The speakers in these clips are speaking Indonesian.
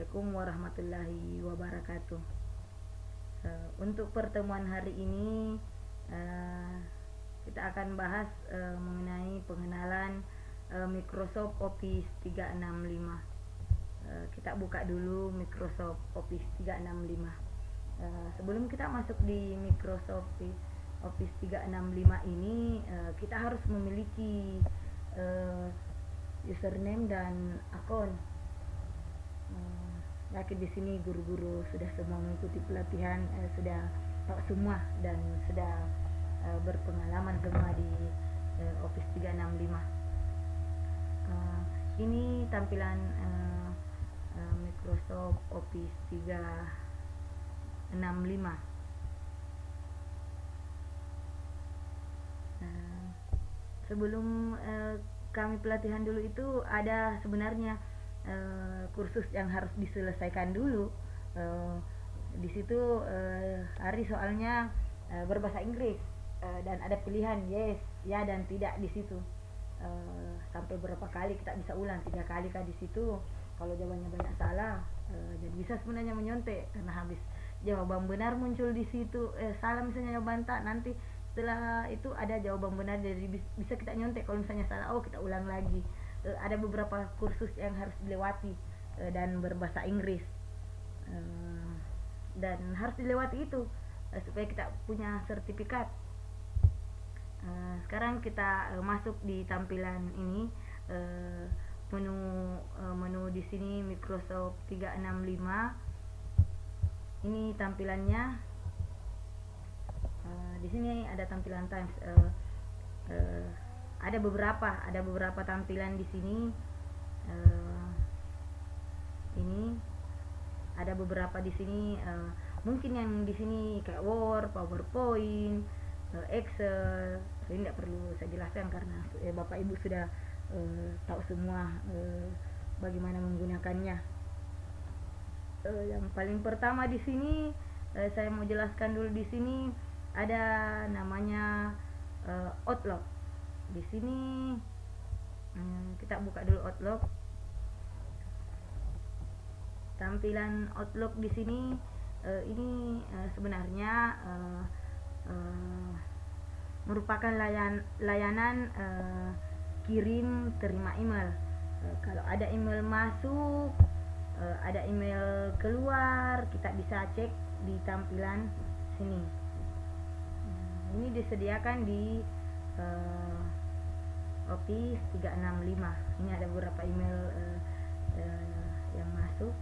Assalamualaikum warahmatullahi wabarakatuh. Untuk pertemuan hari ini kita akan bahas mengenai pengenalan Microsoft Office 365. Kita buka dulu Microsoft Office 365. Sebelum kita masuk di Microsoft Office 365 ini, kita harus memiliki username dan akun. Yakin di sini guru-guru sudah semua mengikuti pelatihan, sudah tahu semua dan sudah berpengalaman semua di Office 365. Ini tampilan Microsoft Office 365. Sebelum kami pelatihan dulu itu ada sebenarnya kursus yang harus diselesaikan dulu. Di situ hari soalnya berbahasa Inggris, dan ada pilihan yes, ya dan tidak di situ. Sampai berapa kali kita bisa ulang, 3 kali kah di situ. Kalau jawabannya banyak salah, jadi bisa sebenarnya menyontek karena habis jawaban benar muncul di situ, salah misalnya jawaban tak, nanti setelah itu ada jawaban benar, jadi bisa kita nyontek. Kalau misalnya salah, kita ulang lagi. Ada beberapa kursus yang harus dilewati dan berbahasa Inggris, dan harus dilewati itu supaya kita punya sertifikat. Sekarang kita masuk di tampilan ini, menu di sini Microsoft 365. Ini tampilannya. Di sini ada tampilan Times. Ada beberapa tampilan di sini. Ini ada beberapa di sini. Mungkin yang di sini kayak Word, PowerPoint, Excel. Ini tidak perlu saya jelaskan karena Bapak Ibu sudah tahu semua bagaimana menggunakannya. Yang paling pertama di sini, saya mau jelaskan dulu. Di sini ada namanya Outlook. Di sini kita buka dulu Outlook. Tampilan Outlook di sini ini sebenarnya merupakan layanan kirim terima email. Kalau ada email masuk, ada email keluar, kita bisa cek di tampilan sini. Ini disediakan di Office 365. Ini ada beberapa email yang masuk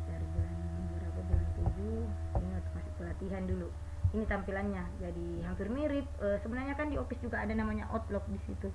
dari bulan 7. Ini untuk masuk pelatihan dulu. Ini tampilannya, jadi hampir mirip. Sebenarnya kan di Office juga ada namanya Outlook di situ.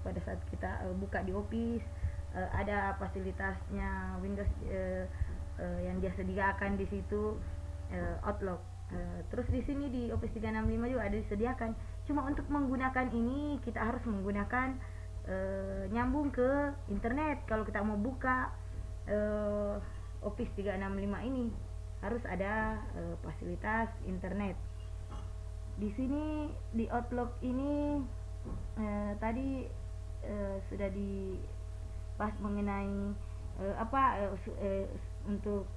Pada saat kita buka di Office, ada fasilitasnya Windows yang dia sediakan di situ, Outlook. Terus di sini di Office 365 juga ada disediakan. Cuma untuk menggunakan ini kita harus menggunakan nyambung ke internet. Kalau kita mau buka Office 365 ini harus ada fasilitas internet. Di sini di Outlook ini tadi sudah dibahas mengenai untuk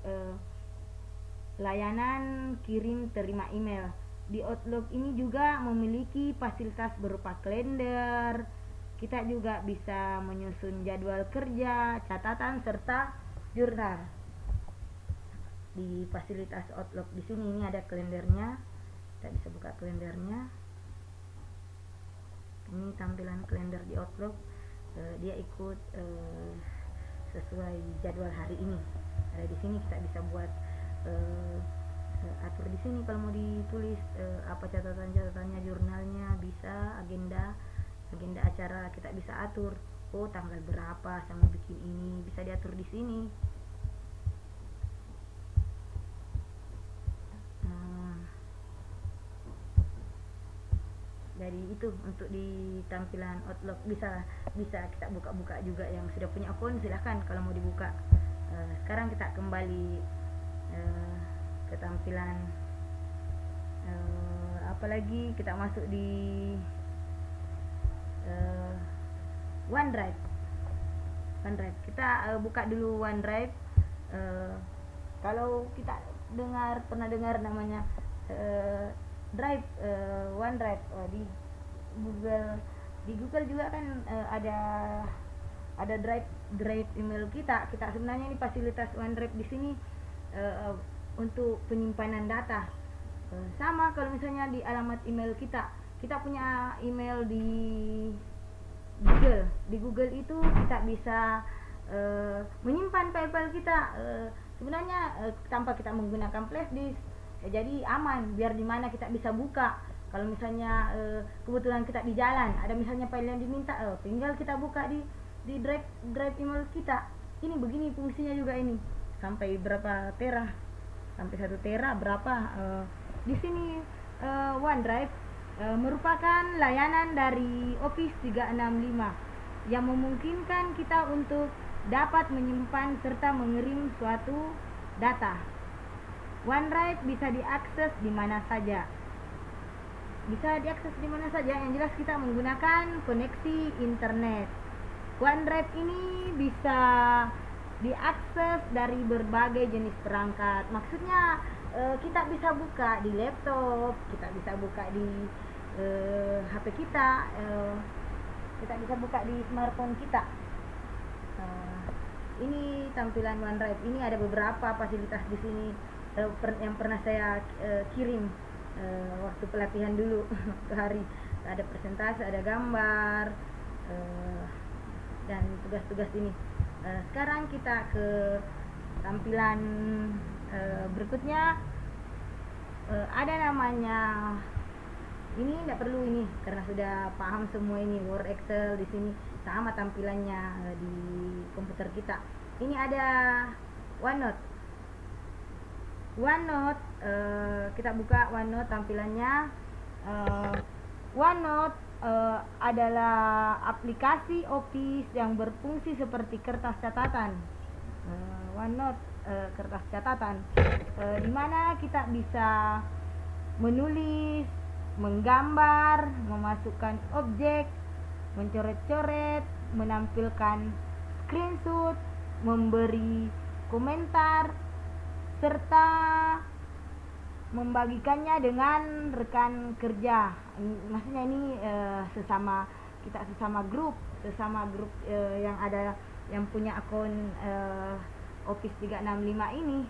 layanan kirim terima email. Di Outlook ini juga memiliki fasilitas berupa kalender. Kita juga bisa menyusun jadwal kerja, catatan serta jurnal. Di fasilitas Outlook di sini ini ada kalendernya. Kita bisa buka kalendernya. Ini tampilan kalender di Outlook. Dia ikut sesuai jadwal hari ini. Ada di sini kita bisa buat atur di sini kalau mau ditulis apa catatan-catatannya, jurnalnya, bisa agenda acara kita bisa atur. Tanggal berapa saya mau bikin ini, bisa diatur di sini. Jadi itu untuk di tampilan Outlook. Bisa kita buka-buka juga. Yang sudah punya akun silahkan kalau mau dibuka. Sekarang kita kembali ke tampilan apalagi kita masuk di OneDrive. Kita buka dulu OneDrive. Kalau kita pernah dengar namanya Drive, OneDrive, di Google juga kan ada drive email kita sebenarnya ini fasilitas OneDrive di sini untuk penyimpanan data. Sama kalau misalnya di alamat email kita punya email di Google itu kita bisa menyimpan file-file kita sebenarnya tanpa kita menggunakan flash disk. Jadi aman, biar di mana kita bisa buka. Kalau misalnya kebetulan kita di jalan, ada misalnya file yang diminta, tinggal kita buka di drive email kita. Ini begini fungsinya juga ini. Sampai berapa tera? Sampai 1 tera berapa? Di sini OneDrive merupakan layanan dari Office 365 yang memungkinkan kita untuk dapat menyimpan serta mengirim suatu data. OneDrive bisa diakses di mana saja. Yang jelas kita menggunakan koneksi internet. OneDrive ini bisa diakses dari berbagai jenis perangkat. Maksudnya kita bisa buka di laptop, kita bisa buka di HP kita, kita bisa buka di smartphone kita. Ini tampilan OneDrive. Ini ada beberapa fasilitas di sini yang pernah saya kirim waktu pelatihan dulu ke hari. Ada presentasi, ada gambar, dan tugas-tugas ini. Sekarang kita ke tampilan berikutnya. Ada namanya, ini tidak perlu ini karena sudah paham semua ini. Word, Excel di sini sama tampilannya di komputer kita. Ini ada OneNote. Kita buka OneNote tampilannya. OneNote adalah aplikasi Office yang berfungsi seperti kertas catatan. OneNote kertas catatan, di mana kita bisa menulis, menggambar, memasukkan objek, mencoret-coret, menampilkan screenshot, memberi komentar, serta membagikannya dengan rekan kerja. Maksudnya ini sesama grup yang ada yang punya akun Office 365 ini.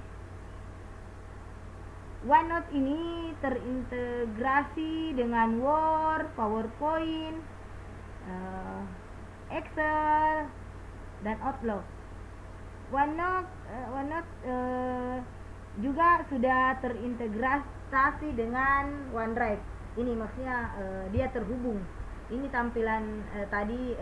OneNote ini terintegrasi dengan Word, PowerPoint, Excel, dan Outlook. OneNote juga sudah terintegrasi dengan OneDrive. Ini maksudnya dia terhubung. Ini tampilan tadi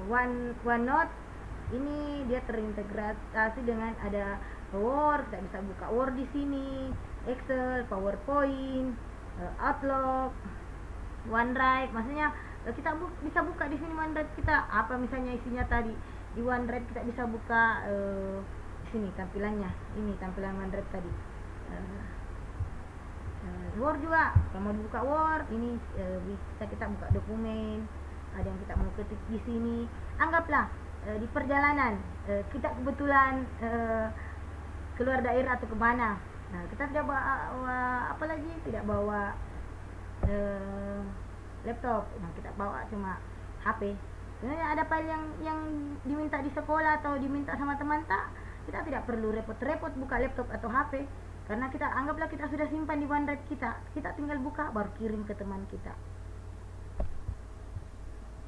OneNote ini dia terintegrasi dengan ada Word, kita bisa buka Word di sini, Excel, PowerPoint, Outlook, OneDrive. Maksudnya kita bisa buka di sini OneDrive kita. Apa misalnya isinya tadi di OneDrive kita bisa buka di sini tampilannya. Ini tampilan OneDrive tadi. Word juga, kalau mau buka Word ini bisa kita buka dokumen. Ada yang kita mau ketik di sini. Anggaplah di perjalanan kita kebetulan keluar daerah atau kemana. Nah, kita tidak bawa tidak bawa laptop. Nah, kita bawa cuma HP. Sebenarnya ada file yang diminta di sekolah atau diminta sama teman, kita tidak perlu repot-repot buka laptop atau HP, karena kita anggaplah kita sudah simpan di OneDrive kita tinggal buka baru kirim ke teman kita.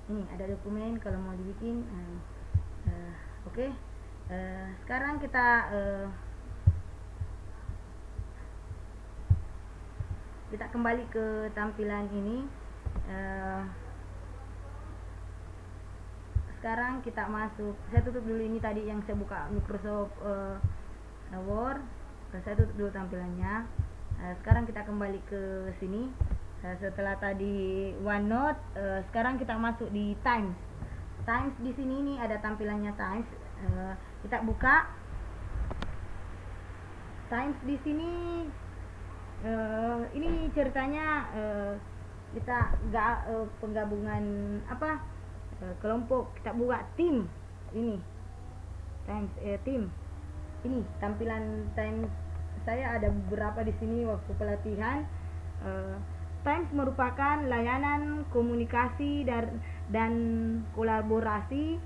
Ini ada dokumen kalau mau dibikin. Oke. Sekarang kita kembali ke tampilan ini. Sekarang kita masuk. Saya tutup dulu ini tadi yang saya buka Microsoft Word. Saya tutup dulu tampilannya. Sekarang kita kembali ke sini. Setelah tadi OneNote, sekarang kita masuk di Times. Times di sini ini ada tampilannya Times. Kita buka Times di sini. Ini ceritanya kita penggabungan kelompok. Kita buat tim ini. Times tim. Ini tampilan Times saya ada beberapa di sini waktu pelatihan. Times merupakan layanan komunikasi dan kolaborasi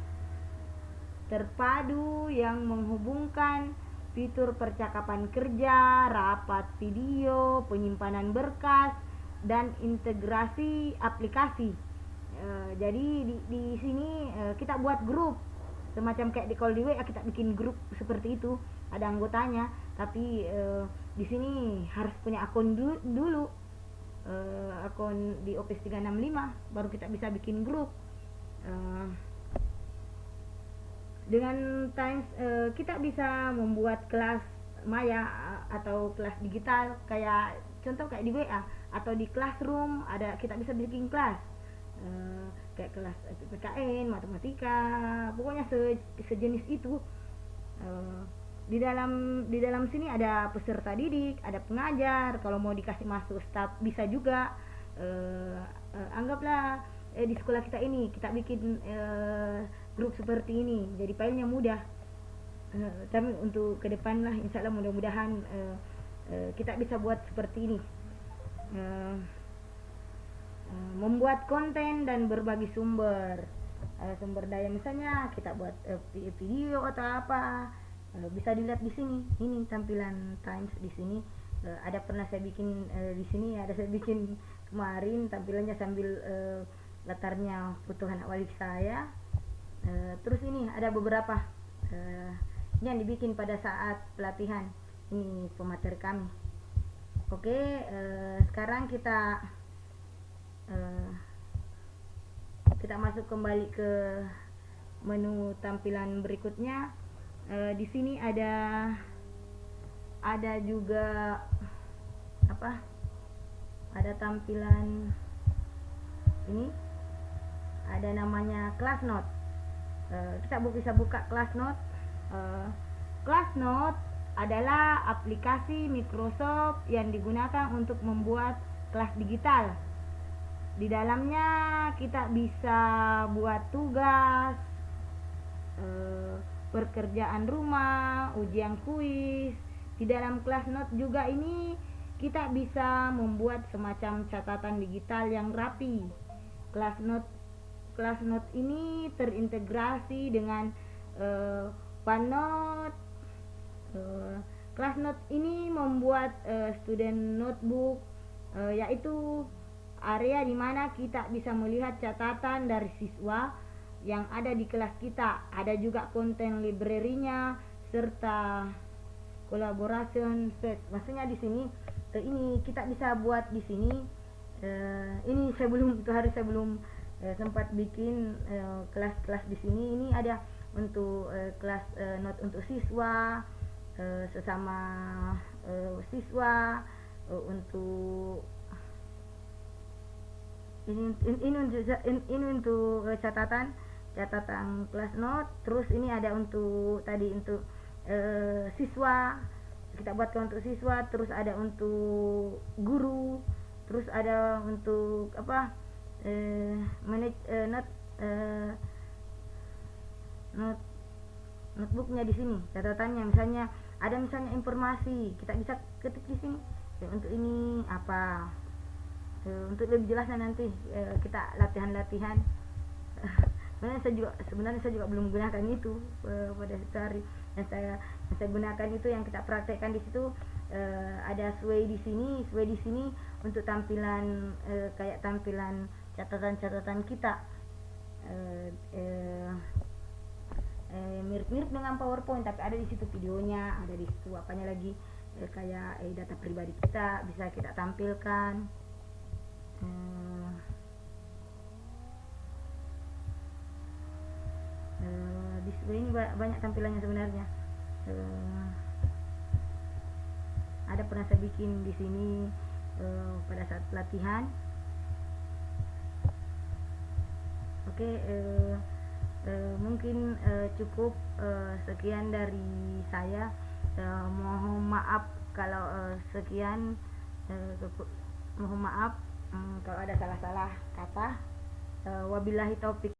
terpadu yang menghubungkan fitur percakapan kerja, rapat video, penyimpanan berkas, dan integrasi aplikasi. Jadi di sini kita buat grup semacam kayak kalau di WA kita bikin grup seperti itu, ada anggotanya, tapi di sini harus punya akun dulu, akun di Office 365 baru kita bisa bikin grup. Dengan Times kita bisa membuat kelas maya atau kelas digital, kayak contoh kayak di WA atau di Classroom ada, kita bisa bikin kelas kayak kelas PKN, matematika, pokoknya sejenis itu. Di dalam sini ada peserta didik, ada pengajar, kalau mau dikasih masuk staf bisa juga. Anggaplah di sekolah kita ini kita bikin grup seperti ini, jadi filenya mudah. Tapi untuk ke depan lah, insya Allah mudah-mudahan kita bisa buat seperti ini, membuat konten dan berbagi sumber daya. Misalnya kita buat video atau apa, bisa dilihat di sini. Ini tampilan Times di sini. Ada pernah saya bikin di sini, ada saya bikin kemarin tampilannya sambil latarnya foto anak wali saya. Terus ini ada beberapa ini yang dibikin pada saat pelatihan. Ini pemateri kami. Oke, sekarang kita masuk kembali ke menu tampilan berikutnya. Di sini ada juga apa? Ada tampilan ini, ada namanya Classnote. Kita bisa buka Classnote. Classnote adalah aplikasi Microsoft yang digunakan untuk membuat kelas digital. Di dalamnya kita bisa buat tugas, pekerjaan rumah, ujian kuis. Di dalam Classnote juga ini kita bisa membuat semacam catatan digital yang rapi. Classnote ini terintegrasi dengan OneNote. Classnote ini membuat student notebook, yaitu area di mana kita bisa melihat catatan dari siswa yang ada di kelas kita. Ada juga konten library-nya serta collaboration set. Maksudnya di sini ini kita bisa buat di sini. Ini sebelum sempat bikin kelas-kelas di sini. Ini ada untuk kelas note untuk siswa, sesama siswa, untuk ini untuk catatan kelas note. Terus ini ada untuk siswa, kita buatkan untuk siswa. Terus ada untuk guru. Terus ada untuk apa? Notebooknya di sini, catatannya. Misalnya ada informasi, kita bisa ketik di sini. Untuk ini apa? Untuk lebih jelasnya nanti kita latihan. Sebenarnya saya juga belum menggunakan itu pada satu hari. Yang saya gunakan itu yang kita praktekkan di situ. Ada sway di sini untuk tampilan kayak tampilan catatan kita, mirip-mirip dengan PowerPoint, tapi ada di situ videonya, ada di situ apanya lagi, kayak data pribadi kita bisa kita tampilkan. Di sini banyak tampilannya sebenarnya. Ada pernah saya bikin di sini pada saat pelatihan. Oke, mungkin cukup sekian dari saya. Mohon maaf kalau sekian, mohon maaf kalau ada salah-salah kata. Wabillahi taufik.